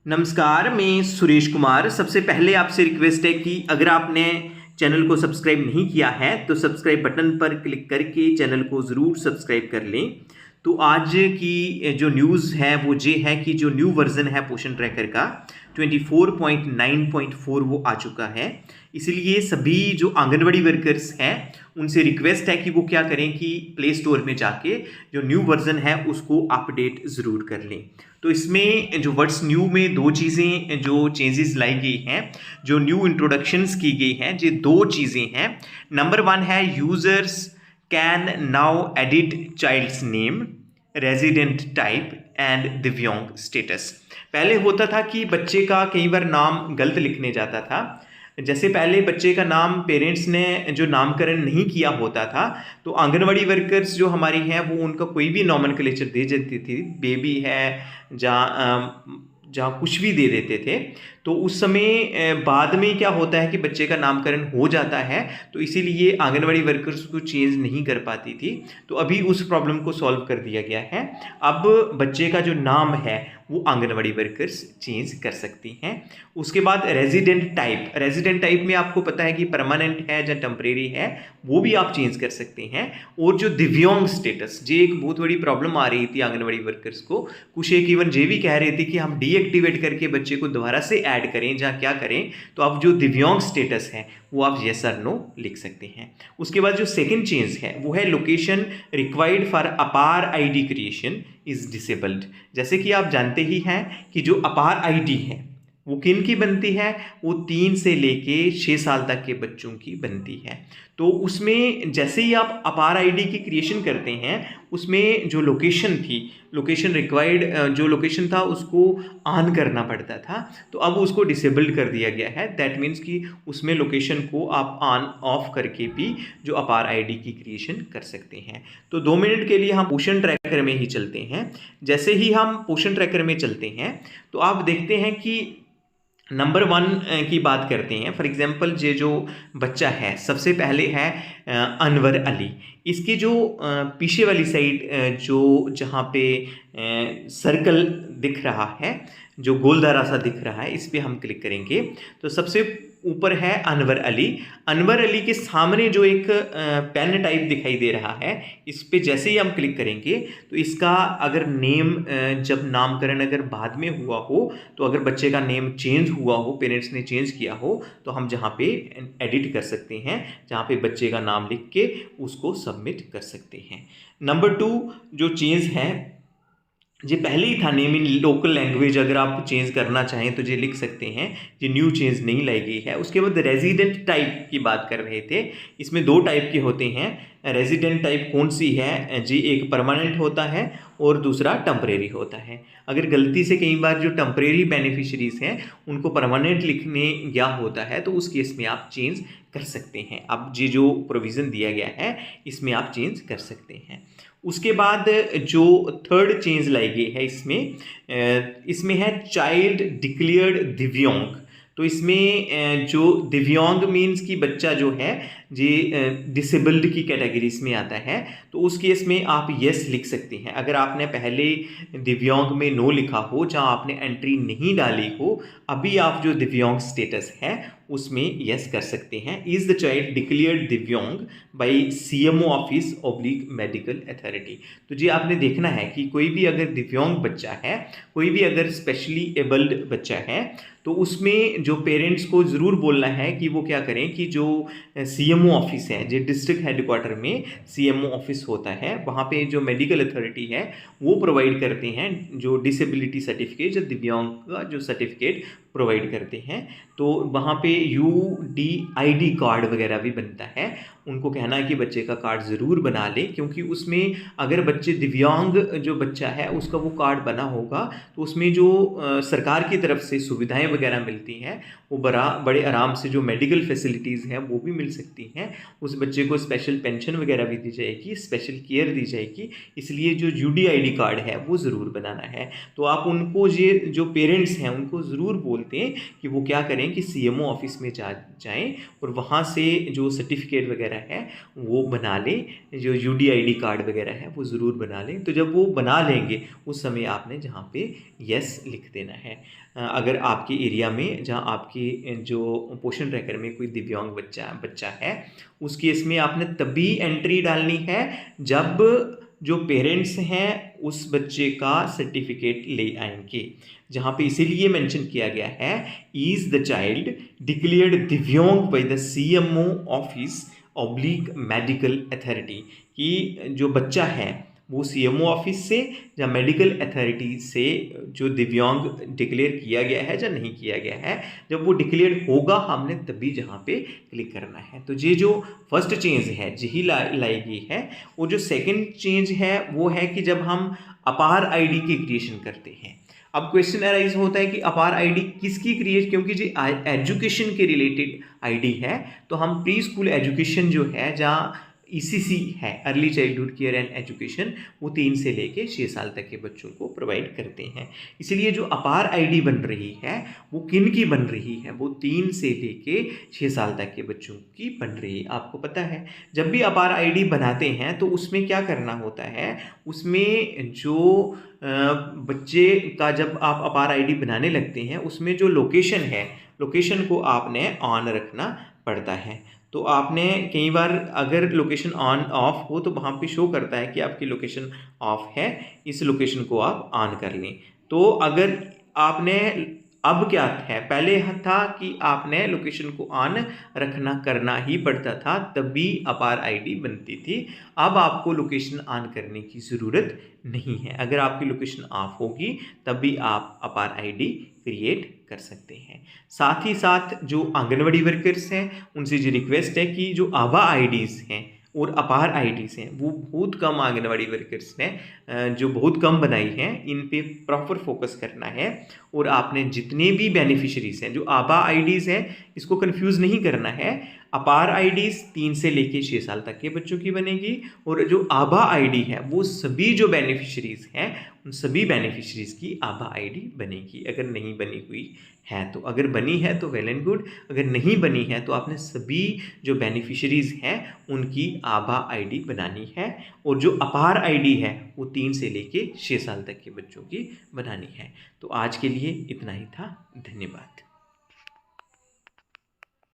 नमस्कार, मैं सुरेश कुमार। सबसे पहले आपसे रिक्वेस्ट है कि अगर आपने चैनल को सब्सक्राइब नहीं किया है तो सब्सक्राइब बटन पर क्लिक करके चैनल को ज़रूर सब्सक्राइब कर लें। तो आज की जो न्यूज़ है वो ये है कि जो न्यू वर्जन है पोषण ट्रैकर का 24.9.4 वो आ चुका है। इसलिए सभी जो आंगनवाड़ी वर्कर्स हैं उनसे रिक्वेस्ट है कि वो क्या करें कि प्ले स्टोर में जाके जो न्यू वर्जन है उसको अपडेट ज़रूर कर लें। तो इसमें जो व्हाट्स न्यू में दो चीज़ें जो चेंजेस लाई गई हैं, जो न्यू इंट्रोडक्शंस की गई हैं, ये दो चीज़ें हैं। नंबर 1 है users can now edit child's name, resident type and divyang status. पहले होता था कि बच्चे का कई बार नाम गलत लिखने जाता था। जैसे पहले बच्चे का नाम पेरेंट्स ने जो नामकरण नहीं किया होता था तो आंगनवाड़ी वर्कर्स जो हमारी हैं वो उनका कोई भी नॉमेनक्लेचर दे देती थी, बेबी है जहाँ कुछ भी दे देते थे। तो उस समय बाद में क्या होता है कि बच्चे का नामकरण हो जाता है, तो इसीलिए आंगनवाड़ी वर्कर्स को चेंज नहीं कर पाती थी। तो अभी उस प्रॉब्लम को सॉल्व कर दिया गया है। अब बच्चे का जो नाम है वो आंगनवाड़ी वर्कर्स चेंज कर सकती हैं। उसके बाद रेजिडेंट टाइप में आपको पता है कि परमानेंट है या टेम्परेरी है, वो भी आप चेंज कर सकते हैं। और जो दिव्यांग स्टेटस, ये एक बहुत बड़ी प्रॉब्लम आ रही थी आंगनवाड़ी वर्कर्स को। कुछ एक इवन ये भी कह रहे थे कि हम डीएक्टिवेट करके बच्चे को दोबारा से ऐड करें या क्या करें। तो अब जो दिव्यांग स्टेटस है वो आप यस और नो लिख सकते हैं। उसके बाद जो सेकंड चेंज है वो है लोकेशन रिक्वायर्ड फॉर अपार आईडी क्रिएशन इज डिसेबल्ड। जैसे कि आप जानते ही हैं कि जो अपार आईडी है वो किन की बनती है, वो 3 से लेके 6 साल तक के बच्चों की बनती है। तो उसमें जैसे ही आप अपार आईडी की क्रिएशन करते हैं उसमें जो लोकेशन रिक्वायर्ड जो लोकेशन था उसको ऑन करना पड़ता था। तो अब उसको डिसेबल्ड कर दिया गया है। दैट मीन्स कि उसमें लोकेशन को आप ऑन ऑफ करके भी जो अपार आईडी की क्रिएशन कर सकते हैं। तो 2 मिनट के लिए हम पोषण ट्रैकर में ही चलते हैं। जैसे ही हम पोषण ट्रैकर में चलते हैं तो आप देखते हैं कि नंबर 1 की बात करते हैं। फॉर एग्जांपल ये जो बच्चा है सबसे पहले है अनवर अली। इसकी जो पीछे वाली साइड जो जहाँ पे सर्कल दिख रहा है, जो गोलदारा सा दिख रहा है, इस पे हम क्लिक करेंगे तो सबसे ऊपर है अनवर अली के सामने जो एक पेन टाइप दिखाई दे रहा है, इस पे जैसे ही हम क्लिक करेंगे तो इसका अगर नेम जब नामकरण अगर बाद में हुआ हो, तो अगर बच्चे का नेम चेंज हुआ हो, पेरेंट्स ने चेंज किया हो, तो हम जहाँ पे एडिट कर सकते हैं, जहाँ पे बच्चे का नाम लिख के उसको सबमिट कर सकते हैं। नंबर 2 जो चेंज है, ये पहले ही था नेम इन लोकल लैंग्वेज, अगर आप चेंज करना चाहें तो ये लिख सकते हैं। ये न्यू चेंज नहीं लाई गई है। उसके बाद रेजिडेंट टाइप की बात कर रहे थे। इसमें 2 टाइप के होते हैं। रेजिडेंट टाइप कौन सी है जी, एक परमानेंट होता है और दूसरा टेम्परेरी होता है। अगर गलती से कई बार जो टेम्परेरी बेनिफिशरीज हैं उनको परमानेंट लिखने गया होता है तो उस केस में आप चेंज कर सकते हैं। अब ये जो प्रोविज़न दिया गया है इसमें आप चेंज कर सकते हैं। उसके बाद जो थर्ड चेंज लाई गई है इसमें है चाइल्ड डिक्लेयर्ड दिव्यांग। तो इसमें जो दिव्यांग मीन्स कि बच्चा जो है ये डिसेबल्ड की कैटेगरीज में आता है, तो उस केस में आप यस लिख सकते हैं। अगर आपने पहले दिव्यांग में नो लिखा हो, जहां आपने एंट्री नहीं डाली हो, अभी आप जो दिव्यांग स्टेटस है उसमें यस कर सकते हैं। Is the child declared divyang by CMO office oblique medical authority. तो जी आपने देखना है कि कोई भी अगर दिव्यांग बच्चा है, कोई भी अगर स्पेशली एबल्ड बच्चा है, तो उसमें जो पेरेंट्स को ज़रूर बोलना है कि वो क्या करें कि जो सीएमओ ऑफिस है, जो डिस्ट्रिक्ट हेडक्वार्टर में सीएमओ ऑफिस होता है, वहाँ पे जो मेडिकल अथॉरिटी है वो प्रोवाइड करते हैं जो डिसेबिलिटी सर्टिफिकेट, जो दिव्यांग का जो सर्टिफिकेट प्रोवाइड करते हैं। तो वहाँ पे UDID कार्ड वगैरह भी बनता है। उनको कहना है कि बच्चे का कार्ड ज़रूर बना लें, क्योंकि उसमें अगर बच्चे दिव्यांग जो बच्चा है उसका वो कार्ड बना होगा तो उसमें जो सरकार की तरफ से सुविधाएं वगैरह मिलती हैं वो बड़े आराम से जो मेडिकल फैसिलिटीज़ हैं वो भी मिल सकती हैं। उस बच्चे को स्पेशल पेंशन वगैरह भी दी जाएगी, स्पेशल केयर दी जाएगी। इसलिए जो UDID कार्ड है वो ज़रूर बनाना है। तो आप उनको ये जो पेरेंट्स हैं उनको ज़रूर बोलते हैं कि वो क्या करें कि CMO ऑफिस में जाएं और वहाँ से जो सर्टिफिकेट वगैरह वगैरह है वो बना लें, जो UDID कार्ड वगैरह है वो ज़रूर बना लें। तो जब वो बना लेंगे उस समय आपने जहाँ पे यस लिख देना है। अगर आपके एरिया में जहाँ आपकी जो पोषण ट्रैकर में कोई दिव्यांग बच्चा है, उस केस में आपने तभी एंट्री डालनी है जब जो पेरेंट्स हैं उस बच्चे का सर्टिफिकेट ले आएंगे। जहाँ पे इसीलिए मेंशन किया गया है, is the child declared divyang by the CMO office oblique medical authority, कि जो बच्चा है वो CMO ऑफिस से या मेडिकल अथॉरिटी से जो दिव्यांग डिक्लेयर किया गया है या नहीं किया गया है, जब वो डिक्लेयर होगा हमने तभी जहाँ पे क्लिक करना है। तो ये जो फर्स्ट चेंज है यही लाई गई है। और जो सेकंड चेंज है वो है कि जब हम अपार ID की क्रिएशन करते हैं, अब क्वेश्चन अराइज होता है कि अपार ID किसकी क्रिएट, क्योंकि जी एजुकेशन के रिलेटेड ID है, तो हम प्री स्कूल एजुकेशन जो है जहाँ ECC है, early childhood care and education, वो 3 से लेके 6 साल तक के बच्चों को प्रोवाइड करते हैं। इसलिए जो अपार ID बन रही है वो किन की बन रही है, वो 3 से लेके 6 साल तक के बच्चों की बन रही है। आपको पता है जब भी अपार ID बनाते हैं तो उसमें क्या करना होता है, उसमें जो बच्चे का जब आप अपार ID बनाने लगते हैं उसमें जो लोकेशन है, लोकेशन को आपने ऑन रखना पड़ता है। तो आपने कई बार अगर लोकेशन ऑन ऑफ हो तो वहाँ पे शो करता है कि आपकी लोकेशन ऑफ है, इस लोकेशन को आप ऑन कर लें। तो अगर आपने, अब क्या है, पहले था कि आपने लोकेशन को ऑन रखना करना ही पड़ता था तभी अपार ID बनती थी। अब आपको लोकेशन ऑन करने की ज़रूरत नहीं है। अगर आपकी लोकेशन ऑफ होगी तभी आप अपार ID क्रिएट कर सकते हैं। साथ ही साथ जो आंगनवाड़ी वर्कर्स हैं उनसे ये रिक्वेस्ट है कि जो आभा IDs हैं और अपार IDs हैं वो बहुत कम आंगनवाड़ी वर्कर्स ने जो बहुत कम बनाई हैं, इन पे प्रॉपर फोकस करना है। और आपने जितने भी बेनिफिशरीज हैं, जो आभा IDs हैं, इसको कंफ्यूज नहीं करना है। अपार IDs 3 से लेके 6 साल तक के बच्चों की बनेगी, और जो आभा ID है वो सभी जो बेनिफिशरीज हैं उन सभी बेनिफिशरीज की आभा ID बनेगी। अगर नहीं बनी हुई है तो, अगर बनी है तो वेल एंड गुड, अगर नहीं बनी है तो आपने सभी जो बेनिफिशरीज हैं उनकी आभा ID बनानी है। और जो अपार ID है वो 3 से लेके 6 साल तक के बच्चों की बनानी है। तो आज के लिए इतना ही था। धन्यवाद।